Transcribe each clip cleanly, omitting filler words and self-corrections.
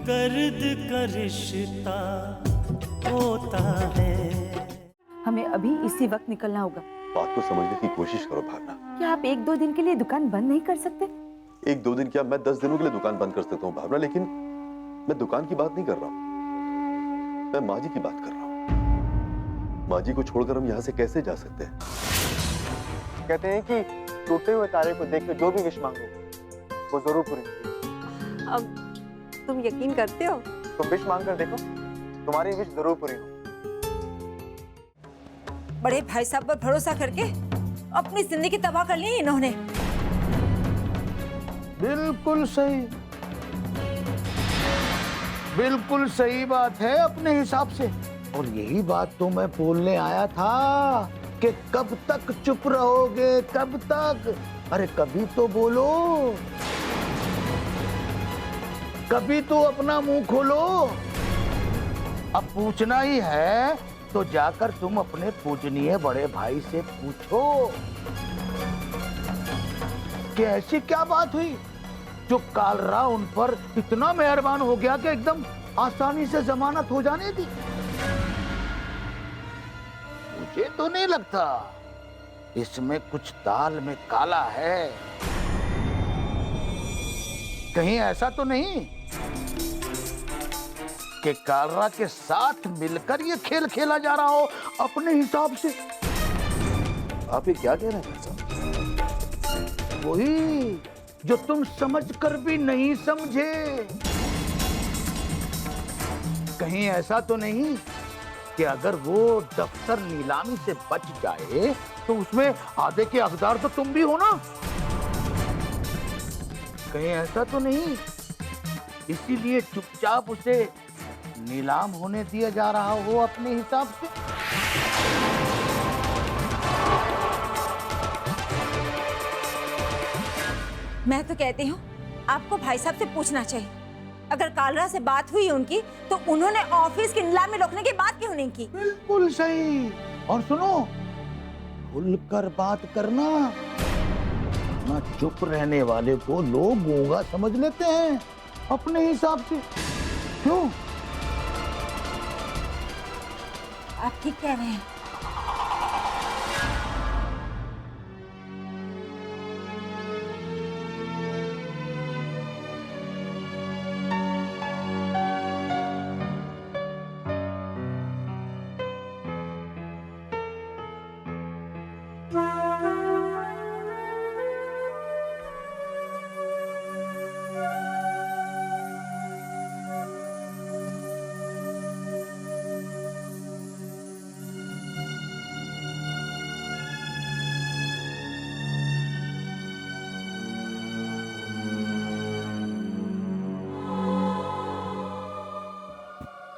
दर्द का रिश्ता होता है। हमें अभी इसी वक्त निकलना होगा। बात को समझने की कोशिश करो भावना। क्या आप 1-2 दिन के लिए दुकान बंद नहीं कर सकते? 1-2 दिन क्या, मैं 10 दिनों के लिए दुकान बंद कर सकता हूँ भावना, लेकिन मैं दुकान की बात नहीं कर रहा हूँ, मैं माँ जी की बात कर रहा हूँ। माँ जी को छोड़कर हम यहाँ से कैसे जा सकते हैं? कहते हैं कि टूटे हुए तारे को देख के जो भी विश मांगो वो जरूर पूरी होती है। अब तुम यकीन करते हो? तुम विश मांग कर देखो, तुम्हारी विश जरूर पूरी हो। बड़े भाई साहब पर भरोसा करके अपनी जिंदगी तबाह कर ली इन्होंने। बिल्कुल सही, बिल्कुल सही बात है अपने हिसाब से। और यही बात तो मैं बोलने आया था कि कब तक चुप रहोगे, कब तक? अरे कभी तो बोलो, कभी तो अपना मुंह खोलो। अब पूछना ही है तो जाकर तुम अपने पूजनीय बड़े भाई से पूछो कि ऐसी क्या बात हुई जो कालरा उन पर इतना मेहरबान हो गया कि एकदम आसानी से जमानत हो जाने दी। मुझे तो नहीं लगता, इसमें कुछ दाल में काला है। कहीं ऐसा तो नहीं कि कालरा के साथ मिलकर ये खेल खेला जा रहा हो अपने हिसाब से? आप ये क्या कह रहे हैं साहब? वही जो तुम समझकर भी नहीं समझे। कहीं ऐसा तो नहीं कि अगर वो दफ्तर नीलामी से बच जाए तो उसमें आधे के हकदार तो तुम भी हो ना? कहीं ऐसा तो नहीं इसीलिए चुपचाप उसे नीलाम होने दिया जा रहा हो अपने हिसाब से? मैं तो कहती हूँ आपको भाई साहब से पूछना चाहिए। अगर कालरा से बात हुई उनकी तो उन्होंने ऑफिस की नीलामी रोकने की बात क्यों नहीं की? बिल्कुल सही। और सुनो, खुलकर बात करना, ना चुप रहने वाले को लोग गूंगा समझ लेते हैं अपने हिसाब से। क्यों? आप ठीक कह रहे हैं।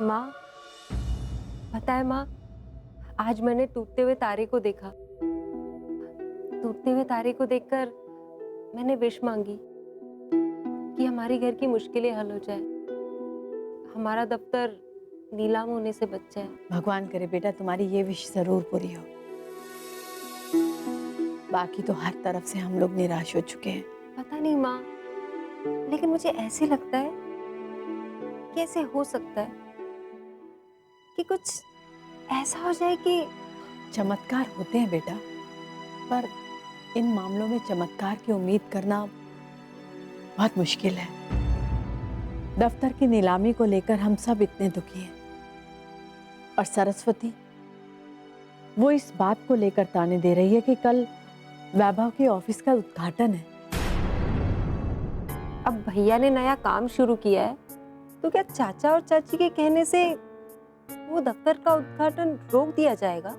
माँ, पता है माँ, आज मैंने टूटते हुए तारे को देखा। टूटते हुए तारे को देखकर मैंने विश मांगी कि हमारी घर की मुश्किलें हल हो जाए, हमारा दफ्तर नीलाम होने से बच जाए। भगवान करे बेटा तुम्हारी ये विश जरूर पूरी हो। बाकी तो हर तरफ से हम लोग निराश हो चुके हैं। पता नहीं माँ, लेकिन मुझे ऐसे लगता है कि ऐसे हो सकता है कि कुछ ऐसा हो जाए कि चमत्कार होते हैं बेटा, पर इन मामलों में चमत्कार की उम्मीद करना बहुत मुश्किल है। दफ्तर की नीलामी को लेकर हम सब इतने दुखी हैं, और सरस्वती वो इस बात को लेकर ताने दे रही है कि कल वैभव के ऑफिस का उद्घाटन है। अब भैया ने नया काम शुरू किया है तो क्या चाचा और चाची के कहने से वो दफ्तर का उद्घाटन रोक दिया जाएगा?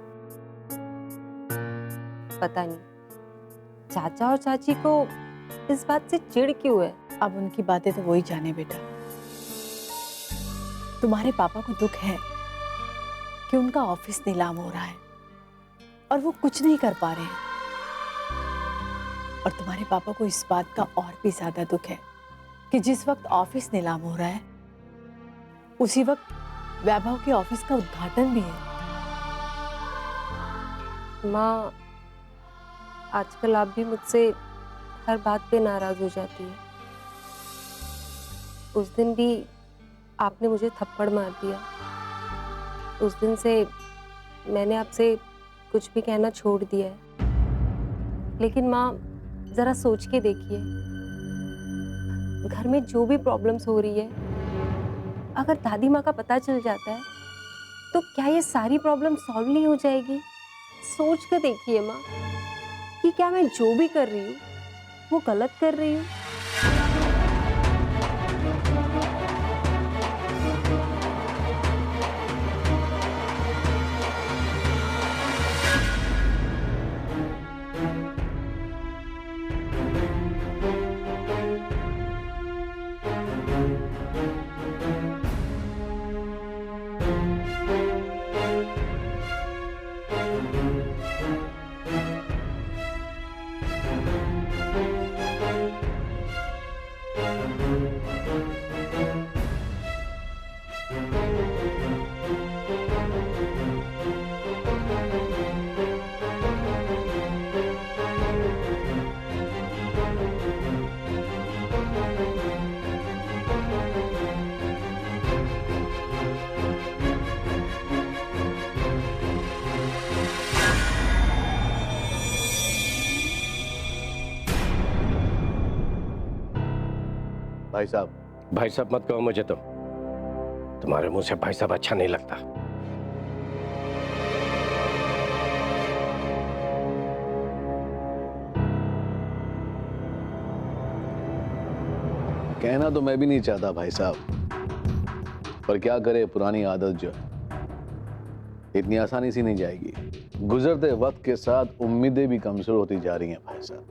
पता नहीं चाचा और चाची को इस बात से चिढ़ क्यों है। अब उनकी बातें तो वही जाने बेटा। तुम्हारे पापा को दुख है कि उनका ऑफिस नीलाम हो रहा है और वो कुछ नहीं कर पा रहे हैं, और तुम्हारे पापा को इस बात का और भी ज्यादा दुख है कि जिस वक्त ऑफिस नीलाम हो रहा है उसी वक्त वैभव के ऑफिस का उद्घाटन भी है। माँ, आजकल आप भी मुझसे हर बात पे नाराज हो जाती है। उस दिन भी आपने मुझे थप्पड़ मार दिया। उस दिन से मैंने आपसे कुछ भी कहना छोड़ दिया है। लेकिन माँ, जरा सोच के देखिए, घर में जो भी प्रॉब्लम्स हो रही है, अगर दादी माँ का पता चल जाता है तो क्या ये सारी प्रॉब्लम सॉल्व नहीं हो जाएगी? सोच कर देखिए माँ कि क्या मैं जो भी कर रही हूँ वो गलत कर रही हूँ। भाई साहब, भाई साहब मत कहो मुझे, तुम्हारे मुंह से भाई साहब अच्छा नहीं लगता। कहना तो मैं भी नहीं चाहता भाई साहब, पर क्या करे, पुरानी आदत जो है इतनी आसानी से नहीं जाएगी। गुजरते वक्त के साथ उम्मीदें भी कमजोर होती जा रही हैं भाई साहब।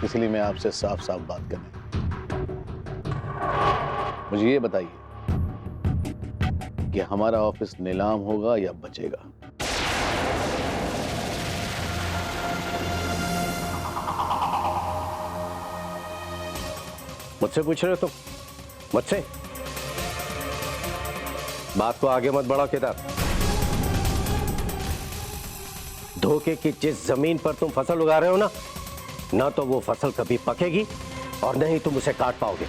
इसलिए मैं आपसे साफ साफ बात करने, मुझे ये बताइए कि हमारा ऑफिस नीलाम होगा या बचेगा? मुझसे पूछ रहे हो तुम? मुझसे बात को आगे मत बढ़ाओ केदार। धोखे की जिस जमीन पर तुम फसल उगा रहे हो ना तो वो फसल कभी पकेगी और नहीं तुम उसे काट पाओगे।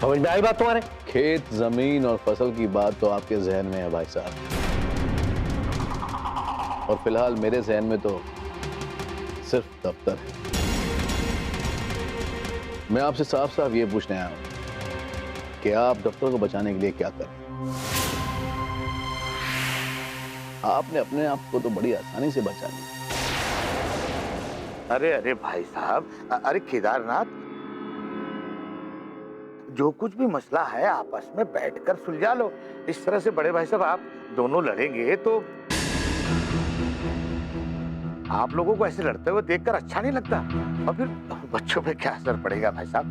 समझ में आई बात तुम्हारे? खेत, जमीन और फसल की बात तो आपके जहन में है भाई साहब, और फिलहाल मेरे जहन में तो सिर्फ दफ्तर है। मैं आपसे साफ साफ ये पूछने आया हूं कि आप दफ्तर को बचाने के लिए क्या करें? आपने अपने आप को तो बड़ी आसानी से बचा लिया। अरे अरे भाई साहब, अरे केदारनाथ, जो कुछ भी मसला है आपस में बैठकर सुलझा लो। इस तरह से बड़े भाई साहब आप दोनों लड़ेंगे तो आप लोगों को ऐसे लड़ते हुए देखकर अच्छा नहीं लगता, और फिर बच्चों पे क्या असर पड़ेगा भाई साहब?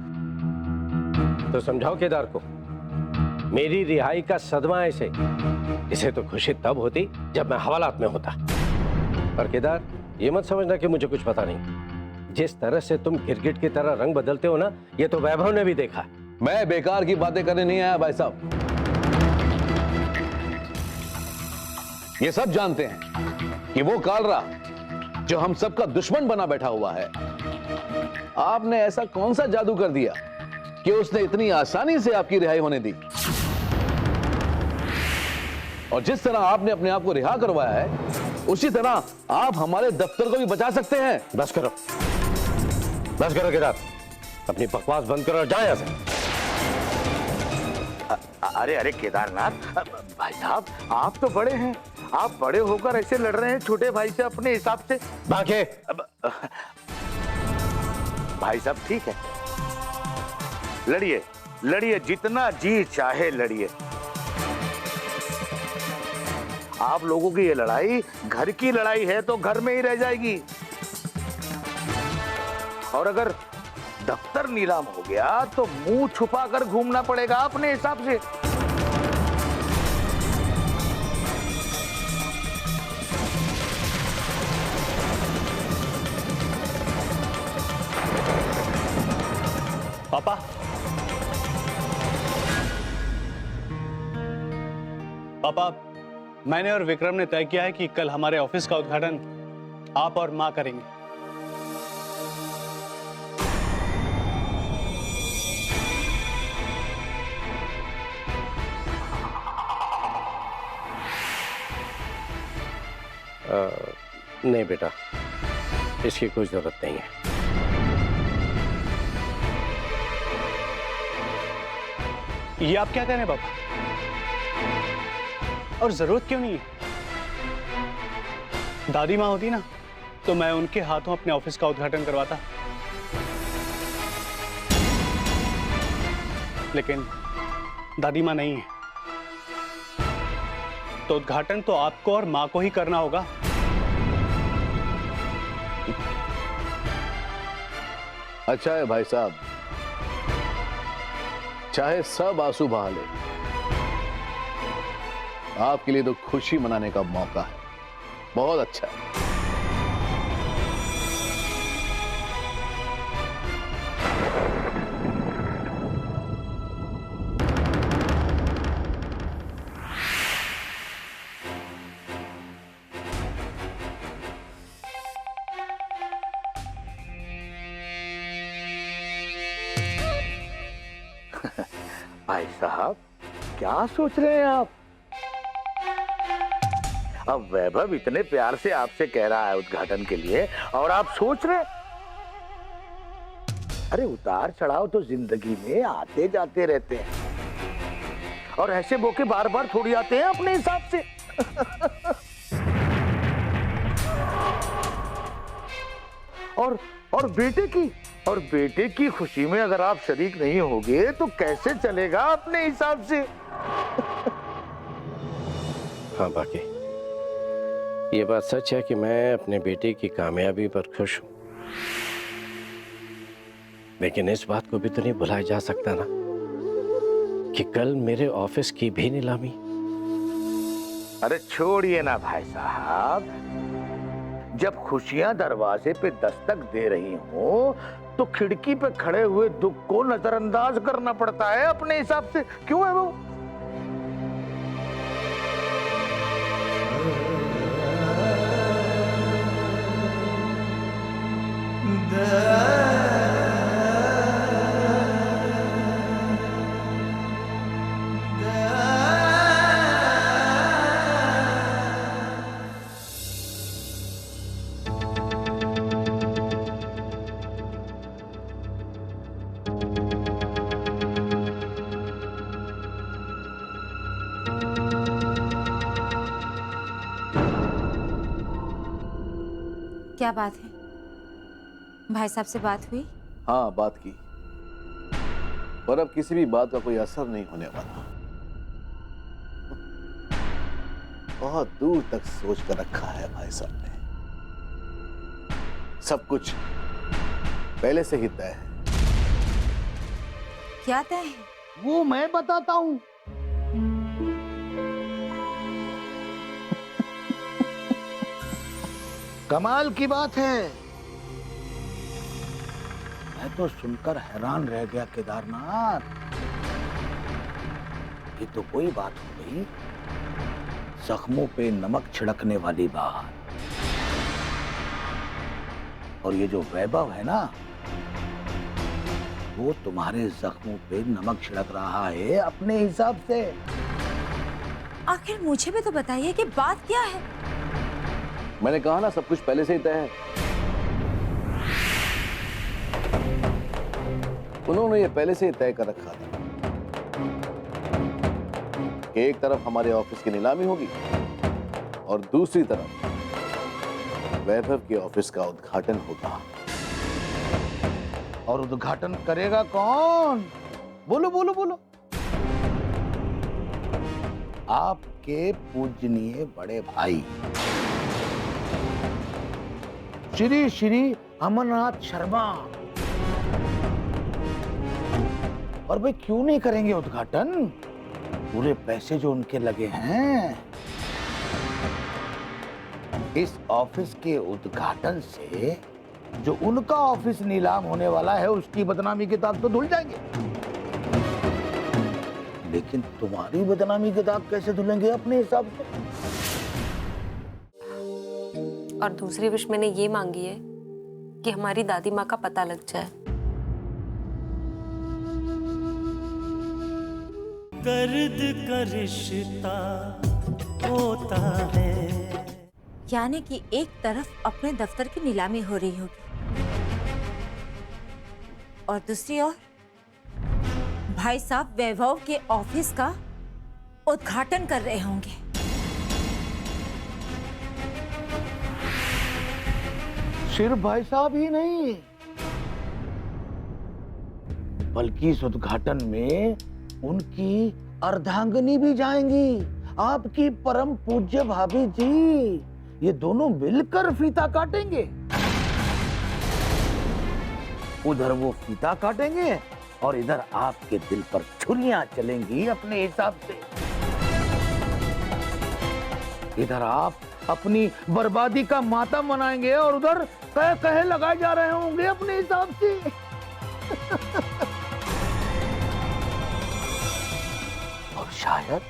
तो समझाओ केदार को, मेरी रिहाई का सदमा है इसे तो खुशी तब होती जब मैं हवालात में होता। पर केदार, ये मत समझना कि मुझे कुछ पता नहीं। जिस तरह से तुम गिरगिट की तरह रंग बदलते हो ना, ये तो वैभव ने भी देखा। मैं बेकार की बातें करने नहीं आया भाई साहब। ये सब जानते हैं कि वो कालरा जो हम सबका दुश्मन बना बैठा हुआ है, आपने ऐसा कौन सा जादू कर दिया कि उसने इतनी आसानी से आपकी रिहाई होने दी? और जिस तरह आपने अपने आप को रिहा करवाया है, उसी तरह आप हमारे दफ्तर को भी बचा सकते हैं। बस करो केदार, अपनी बकवास बंद करो और जाओ यहां से। अरे अरे केदारनाथ भाई साहब, आप तो बड़े हैं, आप बड़े होकर ऐसे लड़ रहे हैं छोटे भाई से अपने हिसाब से। बाकी भाई साहब ठीक है, लड़िए लड़िए, जितना जी चाहे लड़िए। आप लोगों की ये लड़ाई घर की लड़ाई है तो घर में ही रह जाएगी, और अगर दफ्तर नीलाम हो गया तो मुंह छुपा कर घूमना पड़ेगा अपने हिसाब से। पापा, मैंने और विक्रम ने तय किया है कि कल हमारे ऑफिस का उद्घाटन आप और मां करेंगे। नहीं बेटा, इसकी कोई जरूरत नहीं है। ये आप क्या कह रहे हैं पापा? और जरूरत क्यों नहीं है? दादी माँ होती ना तो मैं उनके हाथों अपने ऑफिस का उद्घाटन करवाता, लेकिन दादी माँ नहीं है, तो उद्घाटन तो आपको और माँ को ही करना होगा। अच्छा है भाई साहब, चाहे सब आंसू बहा ले, आपके लिए तो खुशी मनाने का मौका है। बहुत अच्छा है। भाई साहब, क्या सोच रहे हैं आप? अब वैभव इतने प्यार से आपसे कह रहा है उद्घाटन के लिए, और आप सोच रहे? अरे उतार चढ़ाव तो जिंदगी में आते जाते रहते हैं, और ऐसे मौके बार बार थोड़ी आते हैं अपने हिसाब से। और बेटे की खुशी में अगर आप शरीक नहीं होगे तो कैसे चलेगा अपने हिसाब से? हाँ बाकी ये बात सच है कि मैं अपने बेटे की कामयाबी पर खुश हूं, लेकिन इस बात को भी तो नहीं भुलाया जा सकता ना कि कल मेरे ऑफिस की भी नीलामी। अरे छोड़िए ना भाई साहब, जब खुशियां दरवाजे पे दस्तक दे रही हो तो खिड़की पे खड़े हुए दुख को नजरअंदाज करना पड़ता है अपने हिसाब से। क्यों है वो? क्या बात है? भाई साहब से बात हुई? हाँ बात की, पर अब किसी भी बात का कोई असर नहीं होने वाला। बहुत दूर तक सोच कर रखा है भाई साहब ने। सब कुछ पहले से ही तय है। क्या तय है? वो मैं बताता हूं। कमाल की बात है, मैं तो सुनकर हैरान रह गया केदारनाथ। ये तो कोई बात हो गई, जख्मों पे नमक छिड़कने वाली बात। और ये जो वैभव है ना, वो तुम्हारे जख्मों पे नमक छिड़क रहा है अपने हिसाब से। आखिर मुझे भी तो बताइए कि बात क्या है? मैंने कहा ना, सब कुछ पहले से ही तय है। उन्होंने ये पहले से ही तय कर रखा था कि एक तरफ हमारे ऑफिस की नीलामी होगी और दूसरी तरफ वैभव के ऑफिस का उद्घाटन होगा। और उद्घाटन करेगा कौन? बोलो बोलो बोलो। आपके पूजनीय बड़े भाई श्री श्री अमरनाथ शर्मा। और भाई क्यों नहीं करेंगे उद्घाटन? पूरे पैसे जो उनके लगे हैं, इस ऑफिस के उद्घाटन से जो उनका ऑफिस नीलाम होने वाला है उसकी बदनामी के दाग तो धुल जाएंगे, लेकिन तुम्हारी बदनामी के दाग कैसे धुलेंगे अपने हिसाब से? और दूसरी विश मैंने ये मांगी है कि हमारी दादी माँ का पता लग जाए। दर्द का रिश्ता होता है। यानी कि एक तरफ अपने दफ्तर की नीलामी हो रही होगी और दूसरी ओर भाई साहब वैभव के ऑफिस का उद्घाटन कर रहे होंगे। सिर्फ भाई साहब ही नहीं, बल्कि इस उद्घाटन में उनकी अर्धांगिनी भी जाएंगी, आपकी परम पूज्य भाभी जी। ये दोनों मिलकर फीता काटेंगे। उधर वो फीता काटेंगे और इधर आपके दिल पर छुरियां चलेंगी अपने हिसाब से। इधर आप अपनी बर्बादी का मातम मनाएंगे और उधर कह कहे लगाए जा रहे होंगे अपने हिसाब से। और शायद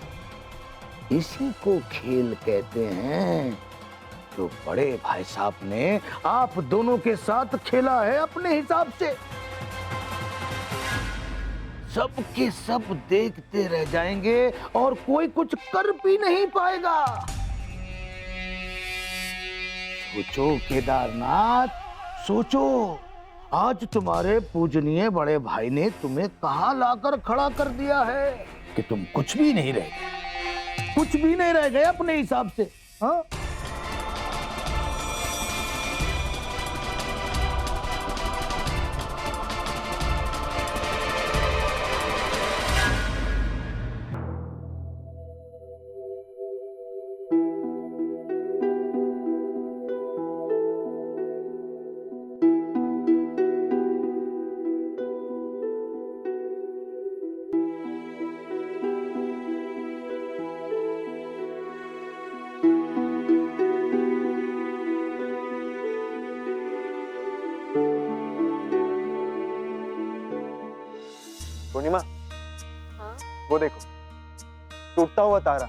इसी को खेल कहते हैं जो बड़े भाई साहब ने आप दोनों के साथ खेला है अपने हिसाब से। सब के सब देखते रह जाएंगे और कोई कुछ कर भी नहीं पाएगा। सोचो केदारनाथ, सोचो, आज तुम्हारे पूजनीय बड़े भाई ने तुम्हें कहां लाकर खड़ा कर दिया है कि तुम कुछ भी नहीं रह गए, कुछ भी नहीं रह गए अपने हिसाब से। हाँ, पूर्णिमा, हाँ? वो देखो, टूटता हुआ तारा।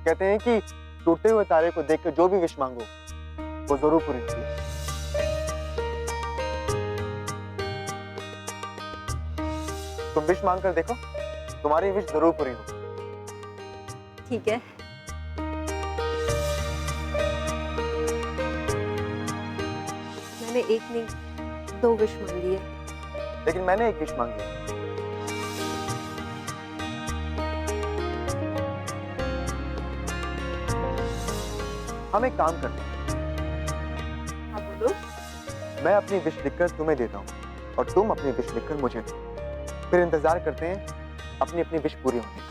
कहते हैं कि टूटते हुए तारे को देखकर जो भी विश मांगो वो जरूर पूरी होती है। तुम विश मांग कर देखो, तुम्हारी विश जरूर पूरी होगी। ठीक है। मैंने एक नहीं 2 विश मांगी है। लेकिन मैंने एक विश मांगी है। हम एक काम करते हैं। हाँ बोलो। मैं अपनी विश लिखकर तुम्हें देता हूँ और तुम अपनी विश लिखकर मुझे दो। फिर इंतजार करते हैं अपनी अपनी विश पूरी होने की।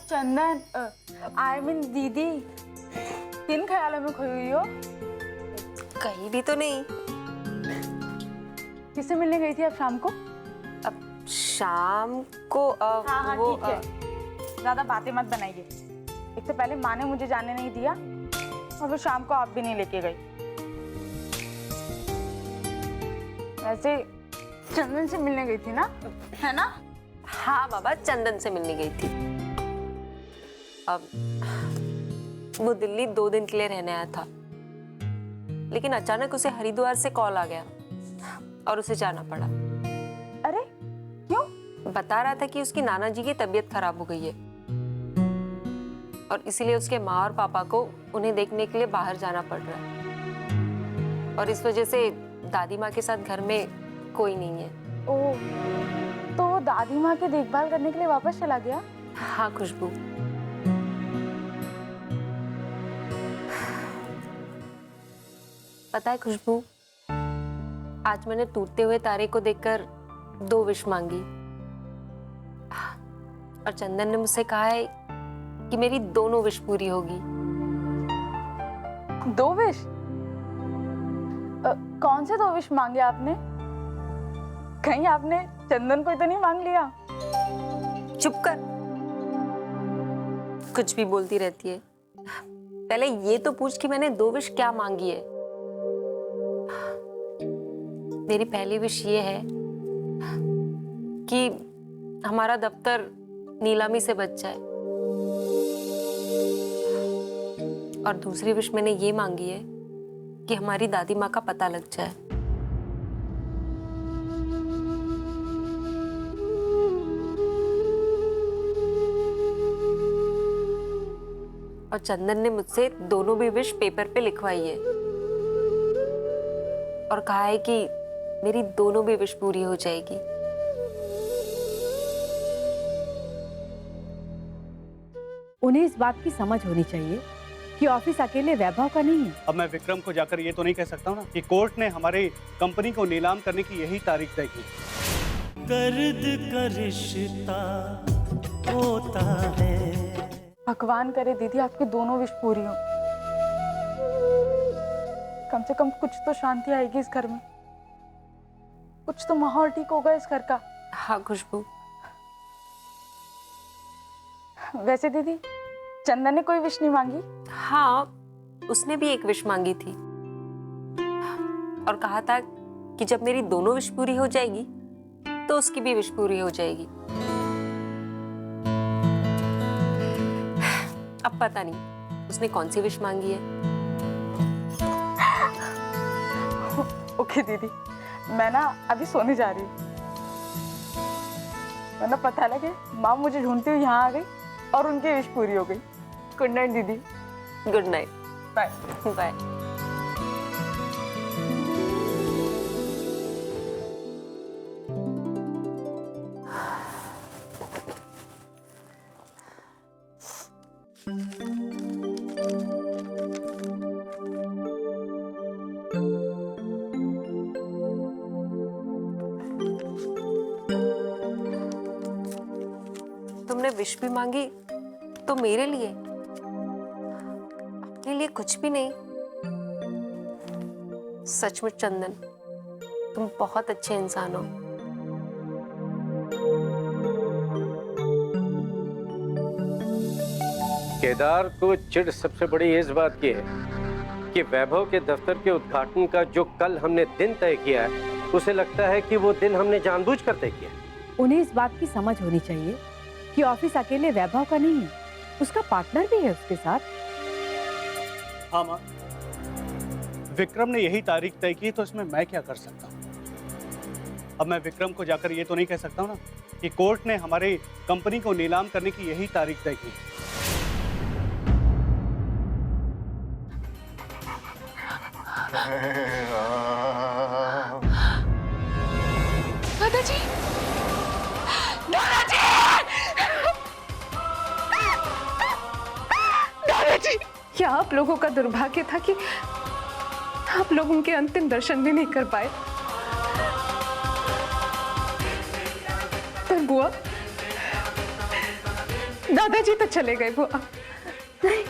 चंदन, आई मीन दीदी, किन ख्यालों में खोई हुई हो? कहीं भी तो नहीं। किससे मिलने गई थी अब शाम को? अब शाम को हाँ वो ठीक है, ज्यादा बातें मत बनाइए। एक तो पहले माँ ने मुझे जाने नहीं दिया और फिर शाम को आप भी नहीं लेके गई। वैसे चंदन से मिलने गई थी ना, है ना? हाँ बाबा, चंदन से मिलने गई थी। अब वो दिल्ली 2 दिन के लिए रहने आया था, लेकिन अचानक उसे हरिद्वार से कॉल आ गया और उसे जाना पड़ा। अरे क्यों? बता रहा था कि उसकी नाना जी की तबीयत खराब हो गई है और इसीलिए उसके माँ और पापा को उन्हें देखने के लिए बाहर जाना पड़ रहा है और इस वजह से दादी माँ के साथ घर में कोई नहीं है। ओह, तो वो दादी माँ की देखभाल करने के लिए वापस चला गया? हाँ खुशबू, पता है खुशबू, आज मैंने टूटते हुए तारे को देखकर 2 विश मांगी और चंदन ने मुझसे कहा है कि मेरी दोनों विश पूरी होगी। 2 विश? कौन से 2 विश मांगे आपने? कहीं आपने चंदन को तो नहीं मांग लिया? चुप कर, कुछ भी बोलती रहती है। पहले ये तो पूछ कि मैंने 2 विश क्या मांगी है। मेरी पहली विश ये है कि हमारा दफ्तर नीलामी से बच जाए, और दूसरी विश मैंने ये मांगी है कि हमारी दादी माँ का पता लग जाए। और चंदन ने मुझसे दोनों भी विश पेपर पे लिखवाई है और कहा है कि मेरी दोनों भी विश पूरी हो जाएगी। उन्हें इस बात की समझ होनी चाहिए कि ऑफिस अकेले वैभव का नहीं है। अब मैं विक्रम को जाकर ये तो नहीं कह सकता हूँ ना कि कोर्ट ने हमारी कंपनी को नीलाम करने की यही तारीख तय की। दर्द का रिश्ता होता है। भगवान करे दीदी आपकी दोनों विश पूरी हो। कम से कम कुछ तो शांति आएगी इस घर में, कुछ तो माहौल ठीक होगा इस घर का। हाँ खुशबू। वैसे दीदी चंदन ने कोई विश नहीं मांगी? हाँ, उसने भी एक विश मांगी थी और कहा था कि जब मेरी दोनों विश पूरी हो जाएगी तो उसकी भी विश पूरी हो जाएगी। अब पता नहीं उसने कौन सी विश मांगी है। ओके दीदी, मैं ना अभी सोने जा रही हूँ, वरना पता लगे माँ मुझे ढूंढती हुई यहाँ आ गई और उनकी विश पूरी हो गई। गुड नाइट दीदी। Good night. Bye bye. तुमने विश भी मांगी तो मेरे लिए, अपने लिए कुछ भी नहीं। सचमुच चंदन, तुम बहुत अच्छे इंसान हो। केदार को चिढ़ सबसे बड़ी इस बात की है कि वैभव के दफ्तर के उद्घाटन का जो कल हमने दिन तय किया है, उसे लगता है कि वो दिन हमने जानबूझकर तय किया। उन्हें इस बात की समझ होनी चाहिए कि ऑफिस अकेले वैभव का नहीं है, उसका पार्टनर भी है उसके साथ। हाँ माँ, विक्रम ने यही तारीख तय की तो इसमें मैं क्या कर सकता हूँ। अब मैं विक्रम को जाकर ये तो नहीं कह सकता हूँ ना कि कोर्ट ने हमारी कंपनी को नीलाम करने की यही तारीख तय की। दादाजी, दादाजी, दादाजी, क्या आप लोगों का दुर्भाग्य था कि आप लोग उनके अंतिम दर्शन भी नहीं कर पाए। पर बुआ, दादाजी तो चले गए बुआ। नहीं,